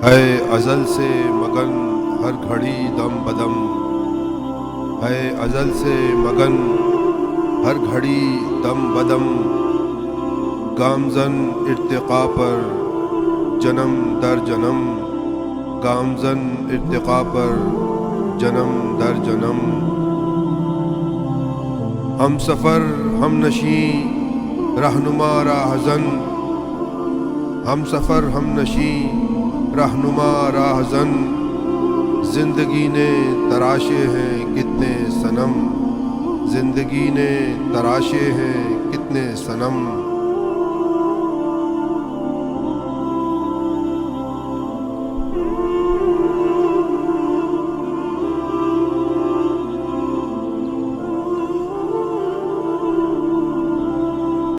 ہے ازل سے مگن ہر گھڑی دم بدم، ہے ازل سے مگن ہر گھڑی دم بدم، گامزن ارتقا پر جنم در جنم، گامزن ارتقا پر جنم در جنم، ہم سفر ہم نشیں رہنما راہزن، ہم سفر ہم نشیں رہنما راہزن، زندگی نے تراشے ہیں کتنے صنم، زندگی نے تراشے ہیں کتنے صنم،